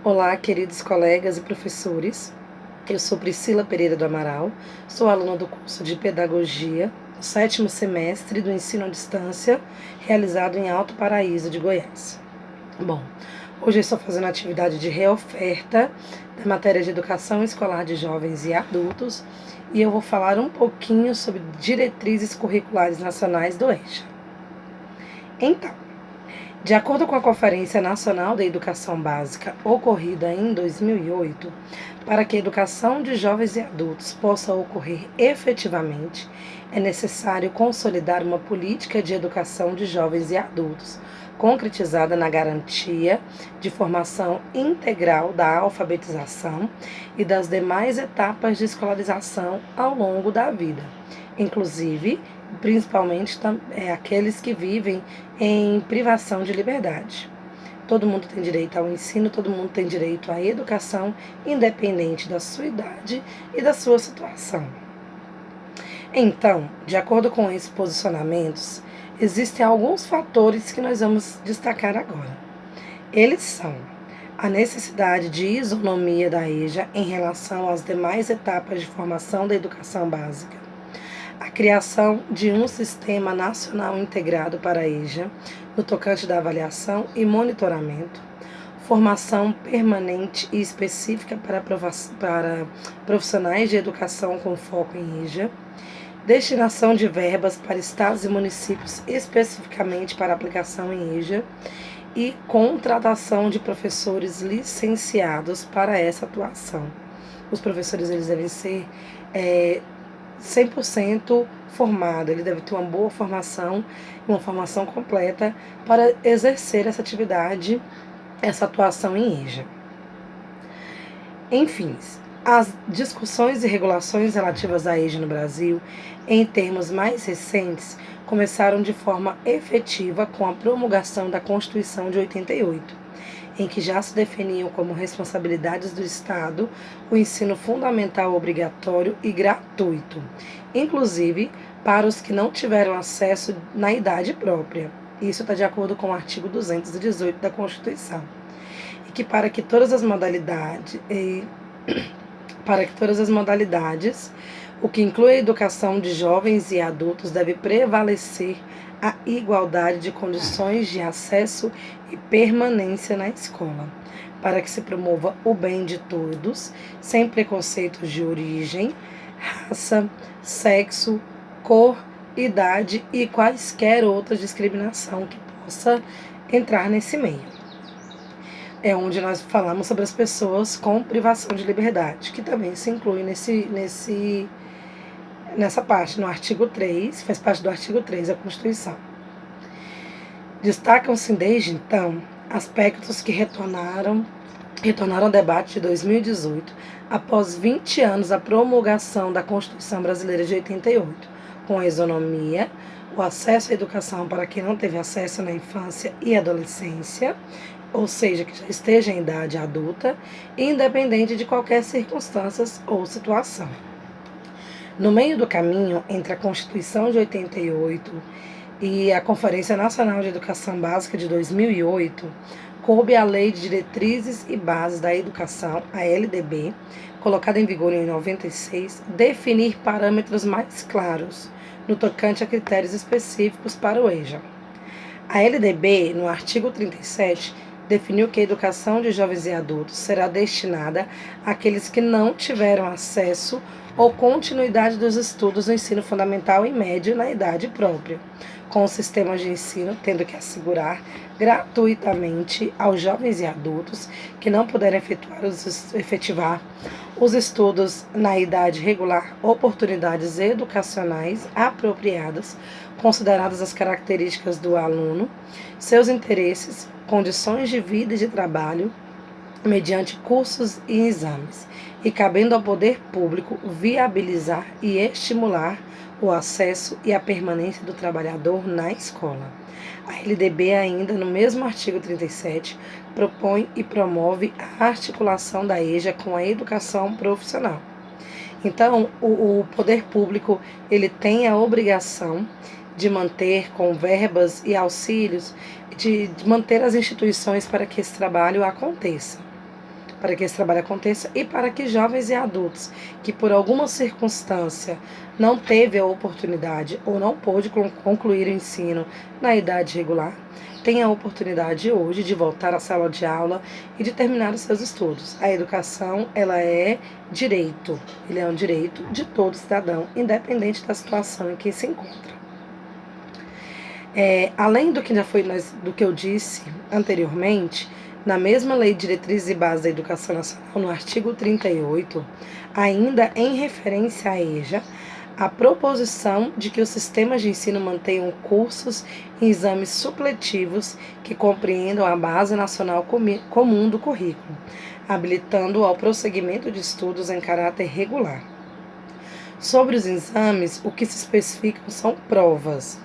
Olá, queridos colegas e professores. Eu sou Priscila Pereira do Amaral, sou aluna do curso de Pedagogia, do 7º semestre do ensino à distância, realizado em Alto Paraíso de Goiás. Bom, hoje eu estou fazendo a atividade de reoferta da matéria de Educação Escolar de Jovens e Adultos e eu vou falar um pouquinho sobre diretrizes curriculares nacionais do EJA. Então, de acordo com a Conferência Nacional da Educação Básica, ocorrida em 2008, para que a educação de jovens e adultos possa ocorrer efetivamente, é necessário consolidar uma política de educação de jovens e adultos, concretizada na garantia de formação integral da alfabetização e das demais etapas de escolarização ao longo da vida, inclusive principalmente aqueles que vivem em privação de liberdade. Todo mundo tem direito ao ensino, todo mundo tem direito à educação, independente da sua idade e da sua situação. Então, de acordo com esses posicionamentos, existem alguns fatores que nós vamos destacar agora. Eles são a necessidade de isonomia da EJA em relação às demais etapas de formação da educação básica, a criação de um sistema nacional integrado para a EJA, no tocante da avaliação e monitoramento, formação permanente e específica para profissionais de educação com foco em EJA, destinação de verbas para estados e municípios especificamente para aplicação em EJA e contratação de professores licenciados para essa atuação. Os professores eles devem ser 100% formado, ele deve ter uma boa formação, uma formação completa para exercer essa atividade, essa atuação em EJA. Enfim, as discussões e regulações relativas à EJA no Brasil, em termos mais recentes, começaram de forma efetiva com a promulgação da Constituição de 88, em que já se definiam como responsabilidades do Estado o ensino fundamental obrigatório e gratuito, inclusive para os que não tiveram acesso na idade própria. Isso está de acordo com o artigo 218 da Constituição. E que para que todas as modalidades, o que inclui a educação de jovens e adultos, deve prevalecer a igualdade de condições de acesso e permanência na escola, para que se promova o bem de todos, sem preconceitos de origem, raça, sexo, cor, idade e quaisquer outra discriminação que possa entrar nesse meio. É onde nós falamos sobre as pessoas com privação de liberdade, que também se inclui nessa parte, no artigo 3, faz parte do artigo 3 da Constituição. Destacam-se desde então aspectos que retornaram ao debate de 2018, após 20 anos da promulgação da Constituição Brasileira de 88, com a isonomia, o acesso à educação para quem não teve acesso na infância e adolescência, ou seja, que já esteja em idade adulta, independente de qualquer circunstância ou situação. No meio do caminho entre a Constituição de 88 e a Conferência Nacional de Educação Básica de 2008, coube a Lei de Diretrizes e Bases da Educação, a LDB, colocada em vigor em 96, definir parâmetros mais claros no tocante a critérios específicos para o EJA. A LDB, no artigo 37, definiu que a educação de jovens e adultos será destinada àqueles que não tiveram acesso ou continuidade dos estudos no ensino fundamental e médio na idade própria, com os sistemas de ensino tendo que assegurar gratuitamente aos jovens e adultos que não puderem efetivar os estudos na idade regular oportunidades educacionais apropriadas, consideradas as características do aluno, seus interesses, condições de vida e de trabalho, mediante cursos e exames, e cabendo ao poder público viabilizar e estimular o acesso e a permanência do trabalhador na escola. A LDB ainda, no mesmo artigo 37, propõe e promove a articulação da EJA com a educação profissional. Então, o poder público ele tem a obrigação de manter com verbas e auxílios, de manter as instituições para que esse trabalho aconteça. para que esse trabalho aconteça e para que jovens e adultos que por alguma circunstância não teve a oportunidade ou não pôde concluir o ensino na idade regular, tenha a oportunidade hoje de voltar à sala de aula e de terminar os seus estudos. A educação, ela é direito, ele é um direito de todo cidadão, independente da situação em que se encontra. Além do que do que eu disse anteriormente, na mesma Lei de Diretrizes e Bases da Educação Nacional, no artigo 38, ainda em referência à EJA, a proposição de que os sistemas de ensino mantenham cursos e exames supletivos que compreendam a Base Nacional Comum do Currículo, habilitando ao prosseguimento de estudos em caráter regular. Sobre os exames, o que se especificam são provas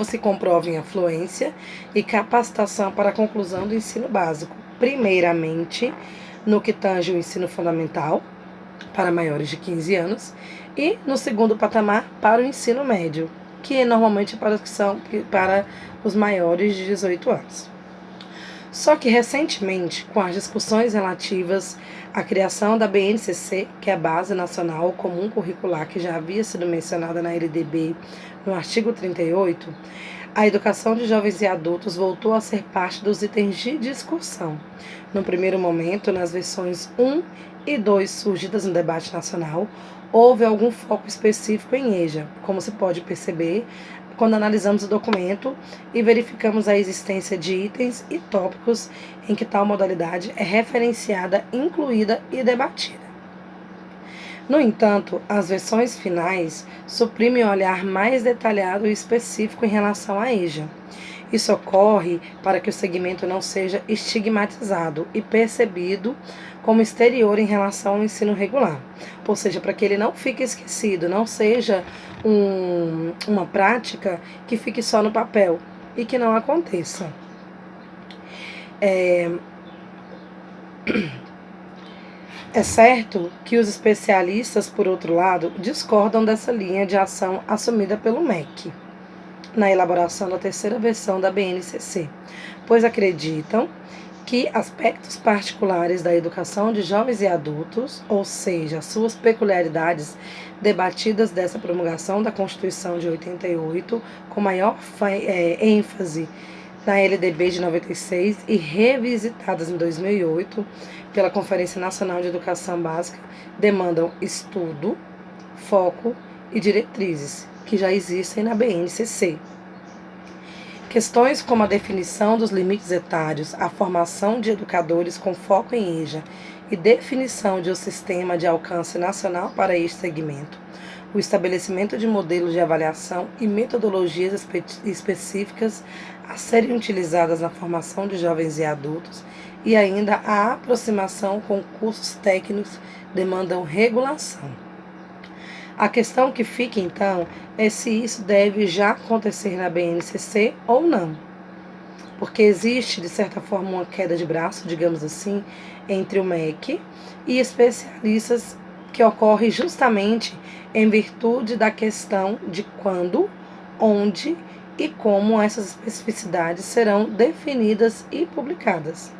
que comprovem a fluência e capacitação para a conclusão do ensino básico, primeiramente no que tange o ensino fundamental, para maiores de 15 anos, e no segundo patamar para o ensino médio, que normalmente para os maiores de 18 anos. Só que recentemente, com as discussões relativas à criação da BNCC, que é a Base Nacional Comum Curricular, que já havia sido mencionada na LDB no artigo 38, a educação de jovens e adultos voltou a ser parte dos itens de discussão. No primeiro momento, nas versões 1 e 2 surgidas no debate nacional, houve algum foco específico em EJA, como se pode perceber quando analisamos o documento e verificamos a existência de itens e tópicos em que tal modalidade é referenciada, incluída e debatida. No entanto, as versões finais suprimem um olhar mais detalhado e específico em relação à EJA. Isso ocorre para que o segmento não seja estigmatizado e percebido como exterior em relação ao ensino regular, ou seja, para que ele não fique esquecido, não seja uma prática que fique só no papel e que não aconteça. É certo que os especialistas, por outro lado, discordam dessa linha de ação assumida pelo MEC na elaboração da terceira versão da BNCC, pois acreditam que aspectos particulares da educação de jovens e adultos, ou seja, suas peculiaridades debatidas dessa promulgação da Constituição de 88, com maior ênfase na LDB de 96 e revisitadas em 2008 pela Conferência Nacional de Educação Básica, demandam estudo, foco e diretrizes, que já existem na BNCC. Questões como a definição dos limites etários, a formação de educadores com foco em EJA e definição de um sistema de alcance nacional para este segmento, o estabelecimento de modelos de avaliação e metodologias específicas a serem utilizadas na formação de jovens e adultos e ainda a aproximação com cursos técnicos demandam regulação. A questão que fica, então, é se isso deve já acontecer na BNCC ou não. Porque existe, de certa forma, uma queda de braço, digamos assim, entre o MEC e especialistas que ocorre justamente em virtude da questão de quando, onde e como essas especificidades serão definidas e publicadas.